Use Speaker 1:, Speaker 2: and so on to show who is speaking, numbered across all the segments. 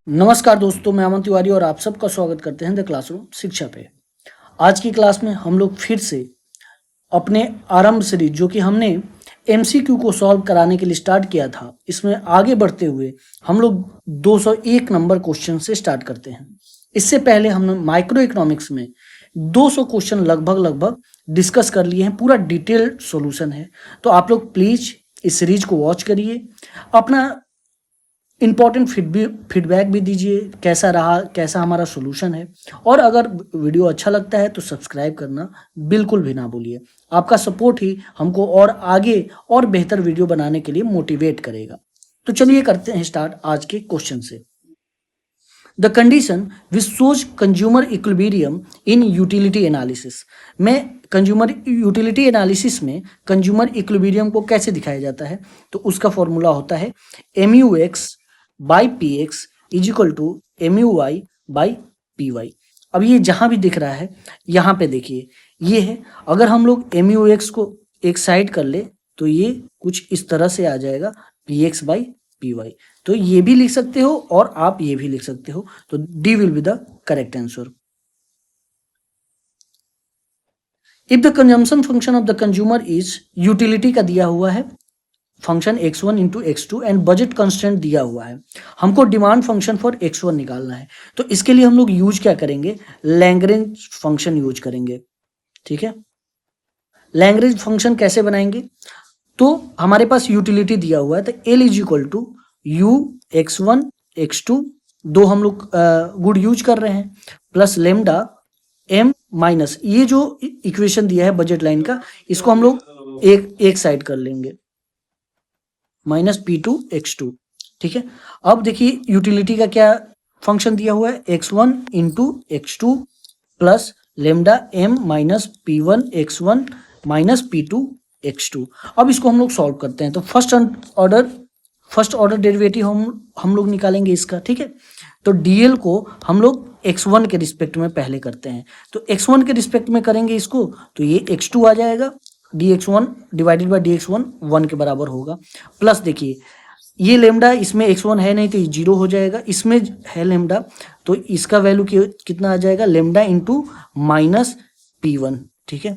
Speaker 1: नमस्कार दोस्तों, मैं अमन तिवारी और आप सबका स्वागत करते हैं द क्लासरूम शिक्षा पे। आज की क्लास में हम लोग फिर से अपने आरंभ सीरीज जो कि हमने एमसीक्यू को सॉल्व कराने के लिए स्टार्ट किया था, इसमें आगे बढ़ते हुए हम लोग 201 नंबर क्वेश्चन से स्टार्ट करते हैं। इससे पहले हमने माइक्रो इकोनॉमिक्स में 200 क्वेश्चन लगभग डिस्कस कर लिए हैं, पूरा डिटेल्ड सॉल्यूशन है। तो आप लोग प्लीज इस सीरीज को वॉच करिए, अपना इम्पॉर्टेंट फीडबैक भी दीजिए, कैसा रहा, कैसा हमारा सोल्यूशन है। और अगर वीडियो अच्छा लगता है तो सब्सक्राइब करना बिल्कुल भी ना भूलिए। आपका सपोर्ट ही हमको और आगे और बेहतर वीडियो बनाने के लिए मोटिवेट करेगा। तो चलिए करते हैं स्टार्ट आज के क्वेश्चन से। The condition which shows consumer equilibrium in utility analysis में कंज्यूमर यूटिलिटी एनालिसिस में कंज्यूमर इक्विलिब्रियम को कैसे दिखाया जाता है, तो उसका फॉर्मूला होता है MUX by PX is equal to MUY by PY। अब ये जहां भी दिख रहा है यहाँ पे देखिए, ये है। अगर हम लोग MUX को एक साइड कर ले तो ये कुछ इस तरह से आ जाएगा PX बाई PY। तो ये भी लिख सकते हो और आप ये भी लिख सकते हो। तो D will be the correct answer. If the consumption function of the consumer is, utility का दिया हुआ है function x1 into x2 and budget constant दिया हुआ है, हमको डिमांड फंक्शन फॉर x1 निकालना है। तो इसके लिए हम लोग यूज क्या करेंगे, लैग्रेंज फंक्शन यूज करेंगे। ठीक है, लैग्रेंज फंक्शन कैसे बनाएंगे, तो हमारे पास यूटिलिटी दिया हुआ है तो L is equal to U x1 x2, दो हम लोग गुड यूज कर रहे हैं, प्लस लेमडा m माइनस ये जो इक्वेशन दिया है बजट लाइन का, इसको हम लोग एक साइड कर लेंगे, माइनस P2 x2। ठीक है, अब देखिए यूटिलिटी का क्या फंक्शन दिया हुआ है, x1 into x2 plus lambda m minus P1 x1 minus P2 x2। अब इसको हम लोग सॉल्व करते हैं। तो फर्स्ट ऑर्डर डेरिवेटिव हम लोग निकालेंगे इसका। ठीक है, तो dl को हम लोग x1 के रिस्पेक्ट में पहले करते हैं। तो x1 के रिस्पेक्ट में करेंगे इसको, तो ये x2 आ जाएगा, dx1 डिवाइडेड बाय dx1 1 के बराबर होगा। प्लस देखिए ये लेमडा, इसमें x1 है नहीं तो ये 0 हो जाएगा, इसमें है लेमडा तो इसका वैल्यू कितना आ जाएगा, लेमडा इंटू माइनस P1। ठीक है,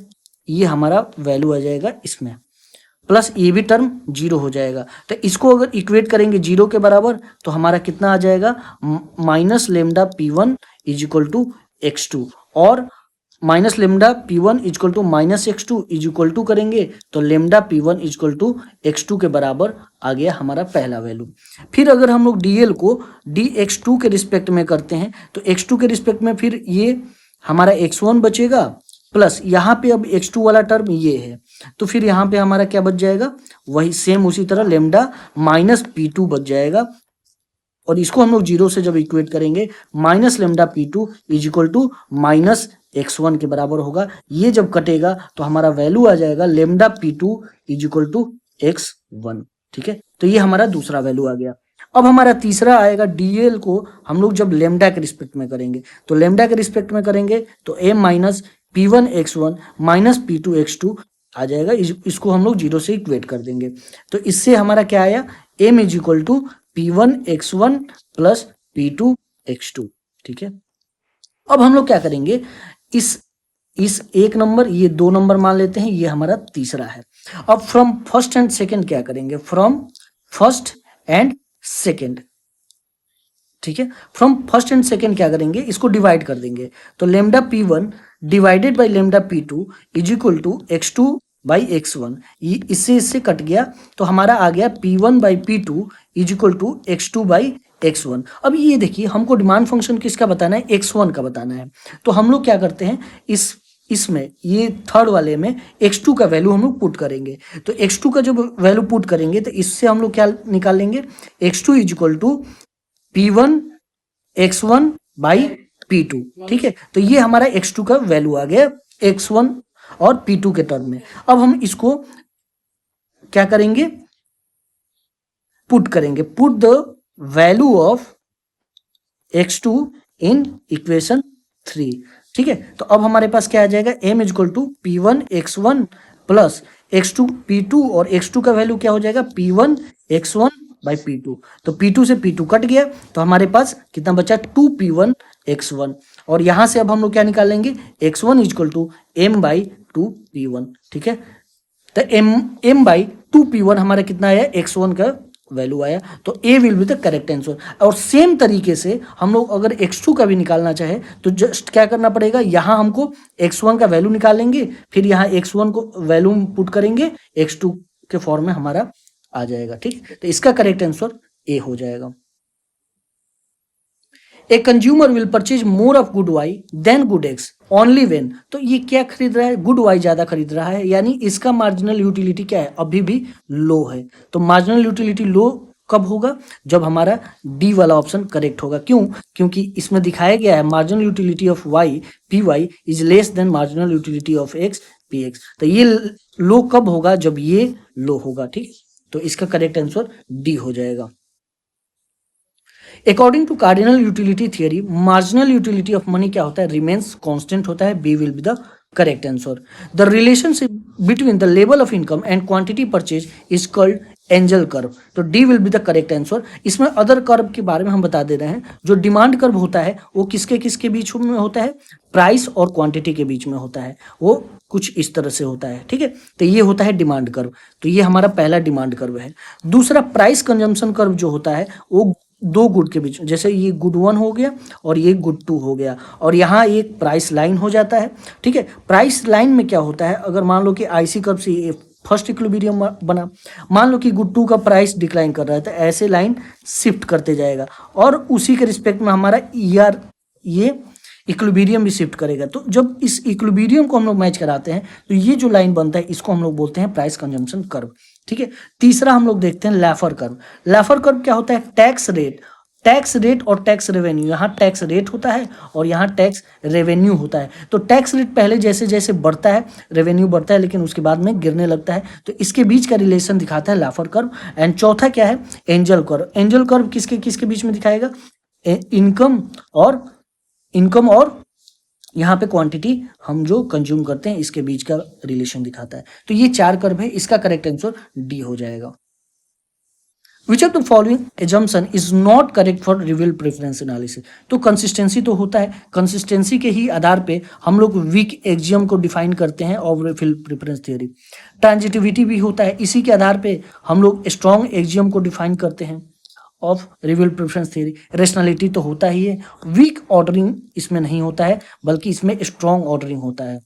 Speaker 1: ये हमारा वैल्यू आ जाएगा इसमें, प्लस ये भी टर्म 0 हो जाएगा। तो इसको अगर इक्वेट करेंगे 0 के बराबर तो हमारा कितना आ जाएगा, minus lambda P1 is equal to x2, और minus lambda P1 is equal to minus x2 is equal to करेंगे तो lambda P1 is equal to x2 के बराबर आ गया हमारा पहला वैल्यू। फिर अगर हम लोग dl को dx2 के रिस्पेक्ट में करते हैं तो x2 के रिस्पेक्ट में फिर ये हमारा x1 बचेगा, प्लस यहाँ पे अब x2 वाला टर्म ये है, तो फिर यहाँ पे हमारा क्या बच जाएगा, वही सेम उसी तरह लेमडा माइनस P2 बच जाएगा, और इसको हम लोग 0 से जब इक्वेट करेंगे minus lambda P2 is equal to minus x1 के बराबर होगा। ये जब कटेगा तो हमारा वैल्यू आ जाएगा lambda P2 is equal to x1। ठीक है, तो ये हमारा दूसरा वैल्यू आ गया। अब हमारा तीसरा आएगा, dl को हम लोग जब लेमडा के रिस्पेक्ट में करेंगे, तो लेमडा के रिस्पेक्ट में करेंगे तो m minus P1 x1 minus P2 x2 आ जाएगा। इसको हम लोग 0 से इक्वेट कर देंगे, तो इससे हमारा क्या आया, m is equal to P1 x1 plus P2 x2। ठीक है, अब हम लोग क्या करेंगे, इस एक नंबर, ये 2 नंबर मान लेते हैं, ये हमारा तीसरा है। अब फ्रॉम फर्स्ट एंड सेकंड क्या करेंगे, फ्रॉम फर्स्ट एंड सेकंड। ठीक है, फ्रॉम फर्स्ट एंड सेकंड क्या करेंगे, इसको डिवाइड कर देंगे, तो lambda P1 divided by lambda P2 is equal to x2 by x1, इससे कट गया तो हमारा आ गया P1 by P2 is equal to x2 by x1। अब ये देखिए हमको डिमांड फंक्शन किसका बताना है, x1 का बताना है। तो हम लोग क्या करते हैं, इसमें ये थर्ड वाले में x2 का वैल्यू हम लोग पुट करेंगे। तो x2 का जब वैल्यू पुट करेंगे तो इससे हम लोग क्या निकालेंगे, x2 is equal to P1 x1 by P2। ठीक है, तो ये हमारा x2 का वैल्यू आ गया x1 और P2 के टर्म में। अब हम इसको क्या करेंगे, पुट करेंगे, put the value of x2 in equation 3। ठीक है, तो अब हमारे पास क्या आ जाएगा, m is equal to P1 x1 plus x2 P2, और x2 का वैल्यू क्या हो जाएगा, P1 x1 बाई P2। तो P2 से P2 कट गया तो हमारे पास कितना बचा 2P1 X1। और यहां से अब हम लोग क्या निकालेंगे X1 equal to M by 2P1। ठीक है, तो M बाई 2P1 हमारा कितना आया X1 का वैल्यू आया, तो A will be the correct answer. और सेम तरीके से हम लोग अगर x2 का भी निकालना चाहे तो जस्ट क्या करना पड़ेगा, यहाँ हमको x1 का वैल्यू निकालेंगे, फिर यहाँ x1 को वैल्यू पुट करेंगे, x2 के फॉर्म में हमारा आ जाएगा। ठीक, तो इसका करेक्ट आंसर ए हो जाएगा। A consumer will purchase more of good Y than good X only when. तो ये क्या खरीद रहा है, गुड वाई ज्यादा खरीद रहा है, यानी इसका मार्जिनल यूटिलिटी क्या है, अभी भी लो है। तो मार्जिनल यूटिलिटी लो कब होगा, जब हमारा डी वाला ऑप्शन करेक्ट होगा। क्यों, क्योंकि इसमें दिखाया गया है marginal utility of Y P Y is less than marginal utility of X P X. तो ये लो कब होगा, जब ये लो होगा। ठीक, तो इसका करेक्ट आंसर डी हो जाएगा। According to cardinal utility theory, marginal utility of money क्या होता है, रिमेन्स कांस्टेंट होता है। B will be the correct answer. The relationship between the level of income and quantity purchase is called Engel curve. तो D will be the correct answer. इसमें other curve के बारे में हम बता दे रहे हैं। जो डिमांड कर्व होता है वो किसके किसके बीच में होता है, प्राइस और क्वांटिटी के बीच में होता है। वो कुछ इस तरह से होता है। ठीक है, तो ये होता है डिमांड कर्व। तो ये हमारा पहला डिमांड कर्व है। दूसरा प्राइस कंजम्पशन कर्व जो होता है वो दो गुड के बीच, जैसे ये गुड 1 हो गया और ये गुड 2 हो गया, और यहाँ एक प्राइस लाइन हो जाता है। ठीक है, प्राइस लाइन में क्या होता है, अगर मान लो कि आईसी कर्व से ये फर्स्ट इक्विलिब्रियम बना, मान लो कि गुड 2 का प्राइस डिक्लाइन कर रहा है, तो ऐसे लाइन शिफ्ट करते जाएगा और उसी के रिस्पेक्ट में हमारा ईआर ये इक्विलिब्रियम भी शिफ्ट करेगा। तो जब इस इक्विलिब्रियम को हम लोग मैच कराते हैं तो ये जो लाइन बनता है इसको हम लोग बोलते हैं प्राइस कंजम्पशन कर्व। ठीक है, तीसरा हम लोग देखते हैं लैफर कर्व। लैफर कर्व क्या होता है, टैक्स रेट, टैक्स रेट और टैक्स रेवेन्यू। यहाँ टैक्स रेट होता है और यहाँ टैक्स रेवेन्यू होता है। तो टैक्स रेट पहले जैसे जैसे बढ़ता है रेवेन्यू बढ़ता है, लेकिन उसके बाद में गिरने लगता है। तो इसके बीच का रिलेशन दिखाता है लैफर कर्व। एंड चौथा क्या है, एंजल कर्व। एंजल कर्व किसके किसके बीच में दिखाएगा, इनकम और यहाँ पे क्वांटिटी हम जो कंज्यूम करते हैं इसके बीच का रिलेशन दिखाता है। तो ये चार कर्व है, इसका करेक्ट आंसर डी हो जाएगा। Which of the following assumption is not correct for reveal preference analysis. तो कंसिस्टेंसी तो होता है, कंसिस्टेंसी के ही आधार पे हम लोग वीक एक्जियम को डिफाइन करते हैं और रिवील प्रेफरेंस थ्योरी। ट्रांजिटिविटी भी होता है, इसी के आधार पे हम लोग स्ट्रॉन्ग एक्जियम को डिफाइन करते हैं of reveal preference theory. Rationality तो होता ही है, वीक ऑर्डरिंग इसमें नहीं होता है, बल्कि इसमें स्ट्रॉन्ग ऑर्डरिंग होता है।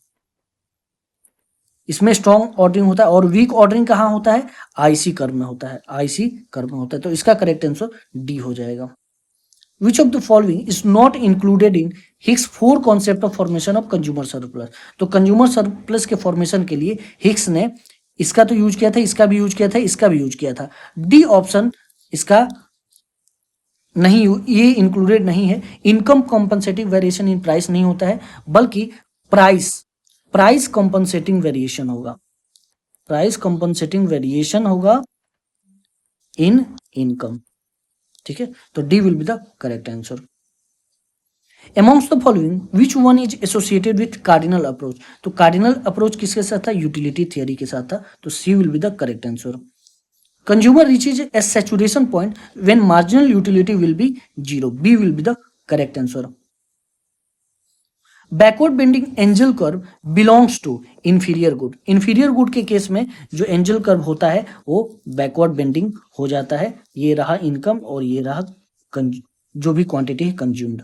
Speaker 1: इसमें स्ट्रॉन्ग ऑर्डरिंग होता है और वीक ऑर्डरिंग कहाँ होता है, आईसी कर्व में होता है, आईसी कर्व में होता है। तो इसका करेक्ट आंसर डी हो जाएगा। Which of the following is not included in Hicks 4 concept of formation of consumer surplus. तो कंज्यूमर सरप्लस के फॉर्मेशन के लिए हिक्स ने इसका तो यूज किया था, इसका भी यूज किया था, इसका भी यूज किया था। डी ऑप्शन इसका नहीं, ये इंक्लूडेड नहीं है। Income compensating variation in price नहीं होता है, बल्कि प्राइस कॉम्पनसेटिंग वेरिएशन होगा, प्राइस कॉम्पनसेटिंग वेरिएशन होगा इन इनकम। ठीक है, तो D will be the correct answer. Amongst the following, which one is associated with cardinal approach? तो कार्डिनल अप्रोच किसके साथ था, यूटिलिटी थियरी के साथ था। तो C will be the correct answer. Consumer reaches a saturation point when marginal utility will be 0. B will be the correct answer. Backward bending angel curve belongs to inferior good. Inferior good के case में जो angel curve होता है वो backward bending हो जाता है। ये रहा इनकम और ये रहा जो भी क्वांटिटी है कंज्यूम्ड,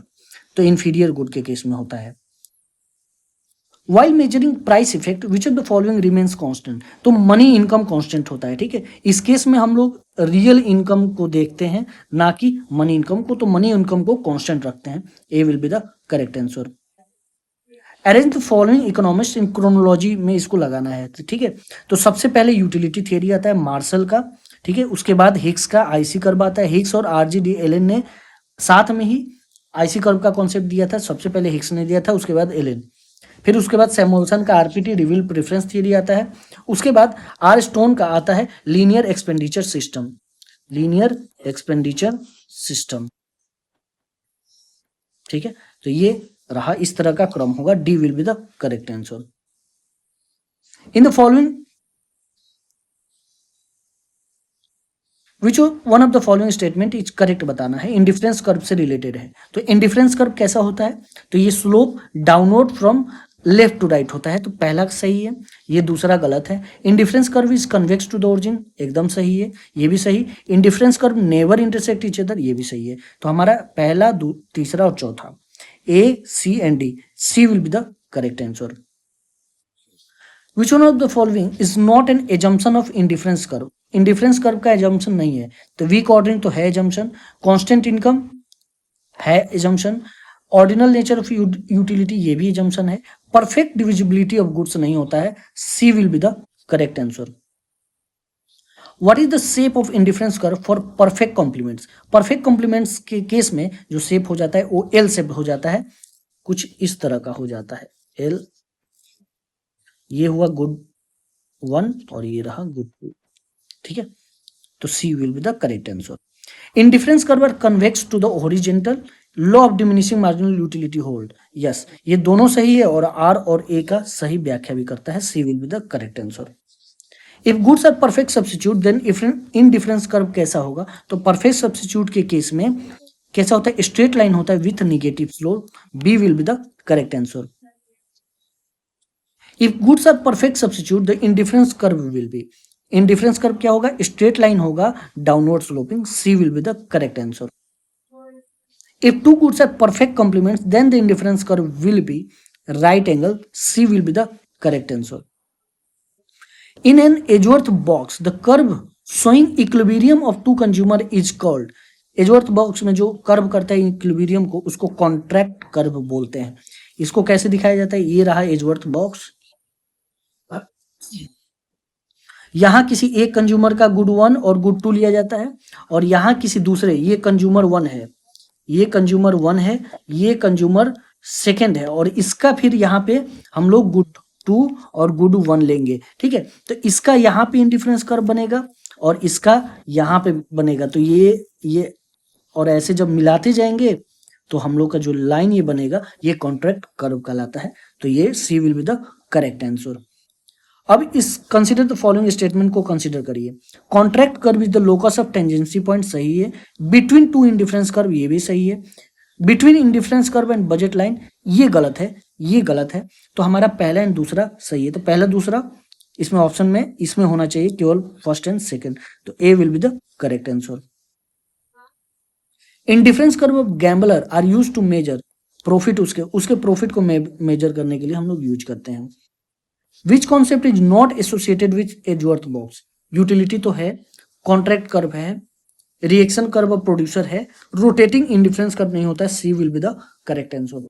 Speaker 1: तो inferior good के केस में होता है। While measuring price effect, which of the following remains constant? तो मनी इनकम कांस्टेंट होता है। ठीक है, इस केस में हम लोग रियल इनकम को देखते हैं, ना कि मनी इनकम को। तो मनी इनकम को कांस्टेंट रखते हैं। A will be the correct answer. Arrange the following economist in chronology में इसको लगाना है। ठीक है, तो सबसे पहले यूटिलिटी थियरी आता है मार्शल का। ठीक है, उसके बाद हिक्स का आईसी कर्व आता है। हिक्स और आरजी एलन ने साथ में ही आईसी कर्व का कॉन्सेप्ट दिया था। सबसे पहले हिक्स ने दिया था, उसके बाद एलन, फिर उसके बाद सैमुअल्सन का आरपीटी रिवील प्रेफरेंस थियरी आता है। उसके बाद आर स्टोन का आता है linear expenditure system, linear expenditure system. ठीक है, तो ये रहा, इस तरह का क्रम होगा। D will be the correct answer. In the following which one of the following statement is correct बताना है, इंडिफरेंस कर्व से रिलेटेड है। तो इंडिफरेंस कर्व कैसा होता है, तो ये slope downward from left to right होता है, तो पहला सही है, ये दूसरा गलत है। Indifference curve is convex to the origin, एकदम सही है, ये भी सही। Indifference curve never intersect each other, ये भी सही है। तो हमारा पहला, तीसरा और चौथा, A, C and D, C will be the correct answer. Which one of the following is not an assumption of indifference curve, indifference curve का एजम्पशन नहीं है, तो वीक ऑर्डरिंग तो है एजम्पशन, कांस्टेंट इनकम है assumption, ordinal nature of utility ये भी assumption है, परफेक्ट डिविजिबिलिटी ऑफ गुड्स नहीं होता है, C will be the correct answer. What is the shape of indifference curve for perfect complements, perfect complements के case में जो शेप हो जाता है वो एल शेप हो जाता है, कुछ इस तरह का हो जाता है एल, ये हुआ गुड 1 और ये रहा गुड 2, ठीक है, तो C will be the correct answer. Indifference curve are convex to the horizontal, law of diminishing marginal utility hold, yes, ये दोनों सही है और आर और ए का सही व्याख्या भी करता है, C will be the correct answer. If goods are perfect substitute then indifference curve कैसा होगा, तो परफेक्ट सब्स्टिट्यूट के केस में कैसा होता है, स्ट्रेट लाइन होता है with negative slope, B will be the correct answer. If goods are perfect substitute the indifference curve will be, indifference curve क्या होगा, स्ट्रेट लाइन होगा downward sloping, C will be the correct answer. If two goods are perfect complements then the indifference curve will be right angle, C will be the correct answer. In an Edgeworth box, the curve showing equilibrium of two consumer is called, Edgeworth box में जो curve करता है equilibrium को, उसको contract curve बोलते हैं। इसको कैसे दिखाया जाता है, ये रहा एजवर्थ बॉक्स, यहां किसी एक कंज्यूमर का गुड 1 और गुड 2 लिया जाता है, और यहां किसी दूसरे, ये कंज्यूमर 1 है, ये कंज्यूमर 1 है, ये कंज्यूमर सेकेंड है, और इसका फिर यहाँ पे हम लोग गुड 2 और गुड 1 लेंगे, ठीक है। तो इसका यहाँ पे इंडिफरेंस कर्व बनेगा और इसका यहाँ पे बनेगा, तो ये और ऐसे जब मिलाते जाएंगे तो हम लोग का जो लाइन ये बनेगा ये कॉन्ट्रैक्ट कर्व कहलाता है, तो ये C will be the correct answer. अब इस कंसीडर द फॉलोइंग स्टेटमेंट को कंसीडर करिए, contract curve is the locus of tangency point, सही है, बिटवीन टू इंडिफरेंस कर्व, ये भी सही है, between indifference curve and budget line, ये गलत है, ये गलत है, तो हमारा पहला एंड दूसरा सही है, तो पहला दूसरा इसमें ऑप्शन में इसमें होना चाहिए केवल फर्स्ट एंड सेकंड, तो A will be the correct answer. Indifference curve of gambler are use to measure profit, उसके प्रॉफिट को मेजर करने के लिए हम लोग यूज करते हैं। Which concept is not associated with Edgeworth box, utility तो है, कॉन्ट्रैक्ट कर्व है, रिएक्शन कर्व ऑफ प्रोड्यूसर है, रोटेटिंग इंडिफरेंस कर्व नहीं होता है, C will be the correct answer.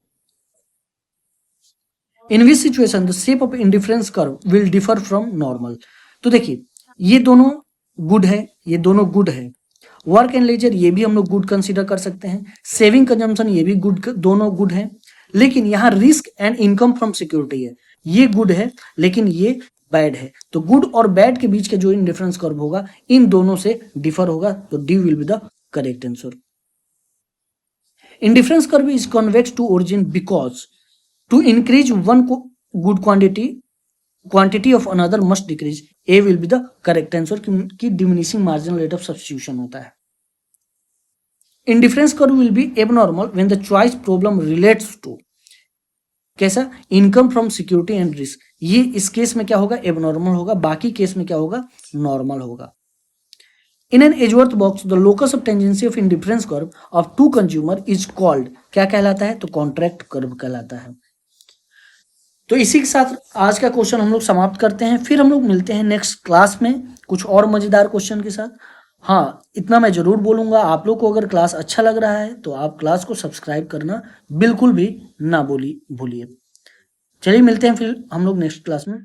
Speaker 1: In which situation the shape of indifference curve will differ from normal, तो देखिए ये दोनों गुड है, ये दोनों गुड है, वर्क एंड लेजर ये भी हम लोग गुड कंसीडर कर सकते हैं, सेविंग कंजम्पशन ये भी गुड, दोनों गुड है, लेकिन यहाँ risk and income from security है, ये गुड है लेकिन ये बैड है, तो गुड और बैड के बीच का जो इंडिफरेंस कर्व होगा इन दोनों से डिफर होगा, तो D will be the correct answer. Indifference curve is convex to origin because to increase one good quantity of another must decrease, A will be the correct answer, कि diminishing marginal rate of substitution होता है। Indifference curve will be abnormal when the choice problem relates to, कैसा, income from security and risk, ये इस case में क्या होगा, abnormal होगा, बाकी केस में क्या होगा, नॉर्मल होगा। In an Edgeworth box the locus of tangency of indifference curve of two consumer is called, क्या कहलाता है, तो कॉन्ट्रैक्ट कर्व कहलाता है। तो इसी के साथ आज का क्वेश्चन हम लोग समाप्त करते हैं, फिर हम लोग मिलते हैं नेक्स्ट क्लास में कुछ और मजेदार क्वेश्चन के साथ। हाँ, इतना मैं जरूर बोलूंगा, आप लोग को अगर क्लास अच्छा लग रहा है तो आप क्लास को सब्सक्राइब करना बिल्कुल भी ना भूलिए। चलिए मिलते हैं फिर हम लोग नेक्स्ट क्लास में।